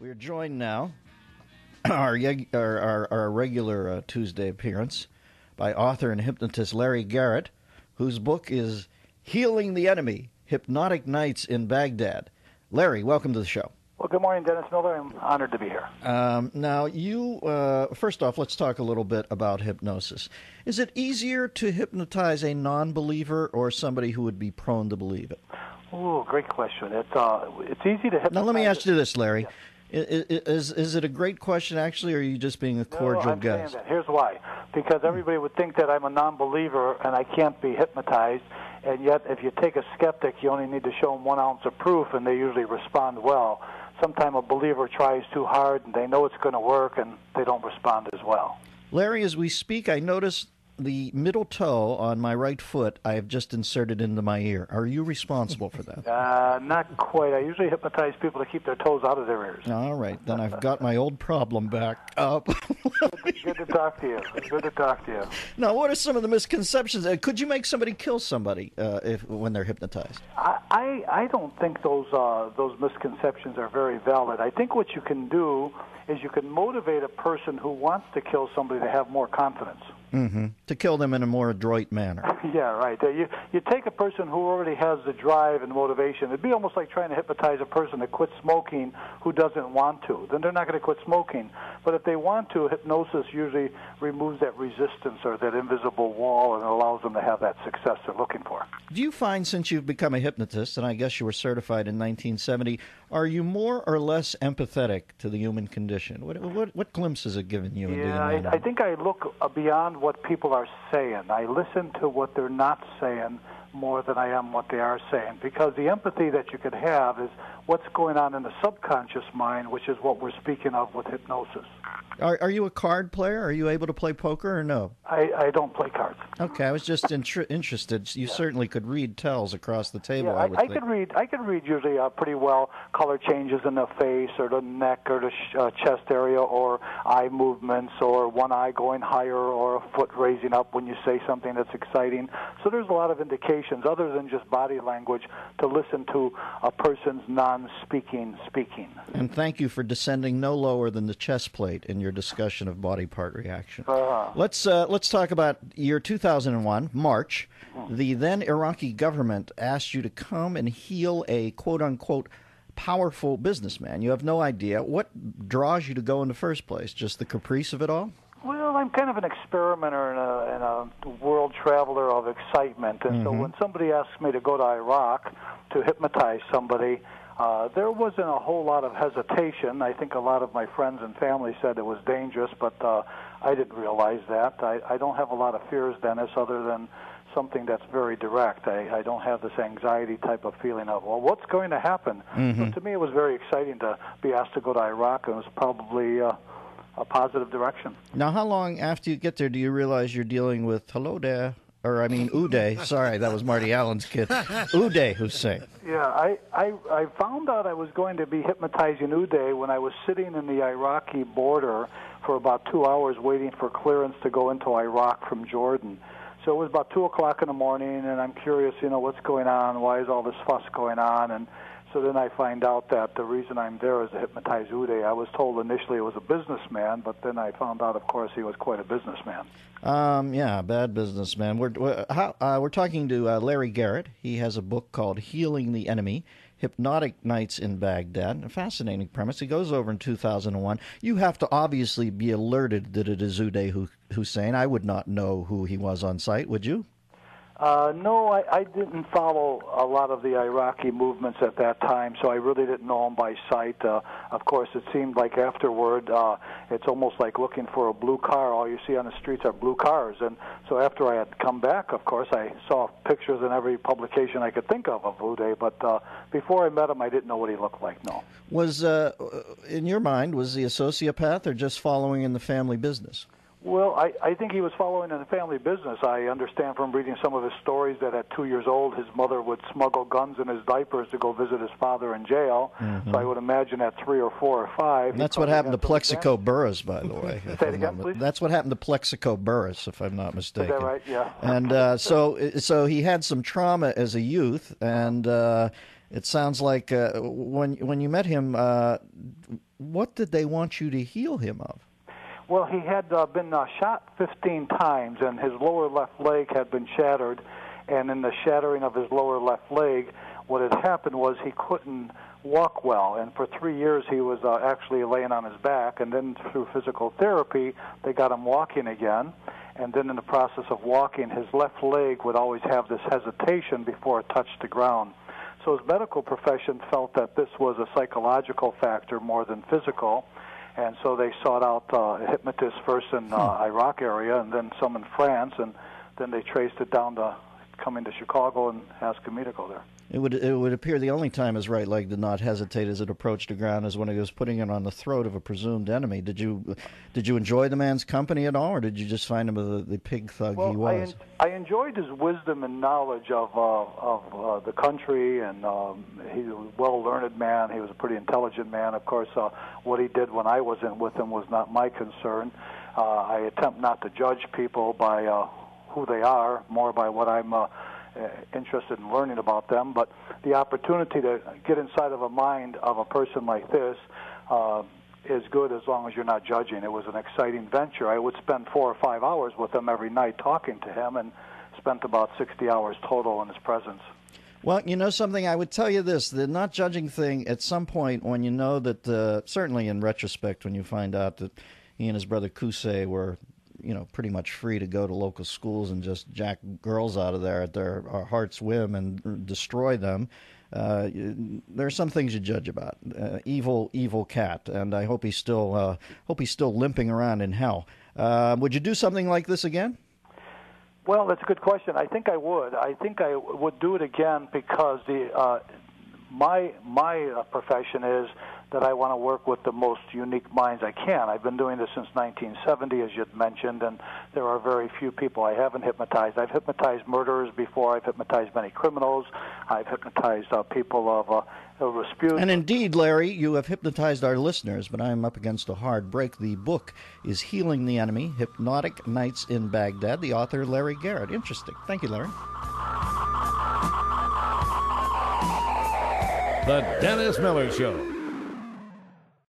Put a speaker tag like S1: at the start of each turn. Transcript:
S1: We're joined now, our regular Tuesday appearance, by author and hypnotist Larry Garrett, whose book is Healing the Enemy, Hypnotic Nights in Baghdad. Larry, welcome to the show.
S2: Well, good morning, Dennis Miller. I'm honored to be here.
S1: Now, first off, let's talk a little bit about hypnosis. Is it easier to hypnotize a non-believer or somebody who would be prone to believe it?
S2: Oh, great question. It's easy to hypnotize.
S1: Now, let me ask you this, Larry.
S2: Yes.
S1: Is it a great question, actually, or are you just being a cordial guest?
S2: I'm saying that. Here's why. Because everybody would think that I'm a non-believer and I can't be hypnotized, and yet if you take a skeptic, you only need to show them 1 ounce of proof, and they usually respond well. Sometimes a believer tries too hard, and they know it's going to work, and they don't respond as well.
S1: Larry, as we speak, I notice the middle toe on my right foot I have just inserted into my ear. Are you responsible for that?
S2: Not quite. I usually hypnotize people to keep their toes out of their ears.
S1: All right. Then I've got my old problem back up.
S2: Good to talk to you. Good to talk to you.
S1: Now, what are some of the misconceptions? Could you make somebody kill somebody when they're hypnotized?
S2: I don't think those misconceptions are very valid. I think what you can do is you can motivate a person who wants to kill somebody to have more confidence.
S1: Mm-hmm. To kill them in a more adroit manner.
S2: Yeah, right. You take a person who already has the drive and motivation. It'd be almost like trying to hypnotize a person to quit smoking who doesn't want to. Then they're not going to quit smoking. But if they want to, hypnosis usually removes that resistance or that invisible wall and allows them to have that success they're looking for.
S1: Do you find, since you've become a hypnotist, and I guess you were certified in 1970, are you more or less empathetic to the human condition? What glimpse has it given you?
S2: Yeah, I think I look beyond what people are saying. I listen to what they're not saying more than I am what they are saying, because the empathy that you could have is what's going on in the subconscious mind, which is what we're speaking of with hypnosis.
S1: Are you a card player? Are you able to play poker or no?
S2: I don't play cards.
S1: Okay, I was just interested. You certainly could read tells across the table.
S2: Yeah, I could read. I could read usually pretty well color changes in the face or the neck or the chest area or eye movements or one eye going higher or a foot raising up when you say something that's exciting. So there's a lot of indications other than just body language to listen to a person's non-speaking speaking.
S1: And thank you for descending no lower than the chest plate in your discussion of body part reaction. Let's talk about year 2001, March. The then Iraqi government asked you to come and heal a quote-unquote powerful businessman. You have no idea. What draws you to go in the first place? Just the caprice of it all?
S2: Well, I'm kind of an experimenter and a world traveler of excitement. And so when somebody asks me to go to Iraq to hypnotize somebody, there wasn't a whole lot of hesitation. I think a lot of my friends and family said it was dangerous, but I didn't realize that. I don't have a lot of fears, Dennis, other than something that's very direct. I don't have this anxiety type of feeling of, well, what's going to happen? So to me, it was very exciting to be asked to go to Iraq, and it was probably a positive direction.
S1: Now, how long after you get there do you realize you're dealing with, hello there, or I mean Uday, sorry, that was Marty Allen's kid, Uday Hussein.
S2: Yeah, I found out I was going to be hypnotizing Uday when I was sitting in the Iraqi border for about 2 hours waiting for clearance to go into Iraq from Jordan. So it was about 2 o'clock in the morning, and I'm curious, what's going on, why is all this fuss going on, and so then I find out that the reason I'm there is to hypnotize Uday. I was told initially it was a businessman, but then I found out, of course, he was quite a businessman.
S1: Yeah, bad businessman. We're talking to Larry Garrett. He has a book called Healing the Enemy, Hypnotic Nights in Baghdad. A fascinating premise. It goes over in 2001. You have to obviously be alerted that it is Uday Hussein. I would not know who he was on site, would you?
S2: No, I didn't follow a lot of the Iraqi movements at that time, so I really didn't know him by sight. Of course, it seemed like afterward, it's almost like looking for a blue car. All you see on the streets are blue cars. And so after I had come back, of course, I saw pictures in every publication I could think of Uday, but before I met him, I didn't know what he looked like, no.
S1: Was, in your mind, was he a sociopath or just following in the family business?
S2: Well, I think he was following in the family business. I understand from reading some of his stories that at 2 years old, his mother would smuggle guns in his diapers to go visit his father in jail. So I would imagine at 3 or 4 or 5.
S1: And that's what happened to Plexico Burress, by the way.
S2: Say it again, please.
S1: That's what happened to Plexico Burress, if I'm not mistaken.
S2: Is that right? Yeah.
S1: And so he had some trauma as a youth, and it sounds like when you met him, what did they want you to heal him of?
S2: Well, he had been shot 15 times, and his lower left leg had been shattered. And in the shattering of his lower left leg, what had happened was he couldn't walk well. And for 3 years, he was actually laying on his back. And then through physical therapy, they got him walking again. And then in the process of walking, his left leg would always have this hesitation before it touched the ground. So his medical profession felt that this was a psychological factor more than physical. And so they sought out a hypnotist first in Iraq area and then some in France, and then they traced it down to coming to Chicago and asking me to go there.
S1: It would appear the only time his right leg did not hesitate as it approached the ground is when he was putting it on the throat of a presumed enemy. Did you enjoy the man's company at all, or did you just find him the pig thug he was?
S2: I enjoyed his wisdom and knowledge of the country, and he's a well-learned man. He was a pretty intelligent man. Of course, what he did when I wasn't with him was not my concern. I attempt not to judge people by who they are, more by what I'm interested in learning about them. But the opportunity to get inside of a mind of a person like this is good as long as you're not judging. It was an exciting venture. I would spend 4 or 5 hours with him every night talking to him, and spent about 60 hours total in his presence.
S1: Well, you know something, I would tell you this, the not judging thing, at some point when you know that, certainly in retrospect, when you find out that he and his brother Kusei were pretty much free to go to local schools and just jack girls out of there at their heart's whim and destroy them. There are some things you judge about. Evil cat, and I hope he's still limping around in hell. Would you do something like this again?
S2: Well, that's a good question. I think I would. I think I would do it again because my profession is that I want to work with the most unique minds I can. I've been doing this since 1970, as you'd mentioned, and there are very few people I haven't hypnotized. I've hypnotized murderers before. I've hypnotized many criminals. I've hypnotized people of dispute.
S1: And indeed, Larry, you have hypnotized our listeners, but I'm up against a hard break. The book is Healing the Enemy, Hypnotic Nights in Baghdad. The author, Larry Garrett. Interesting. Thank you, Larry.
S3: The Dennis Miller Show.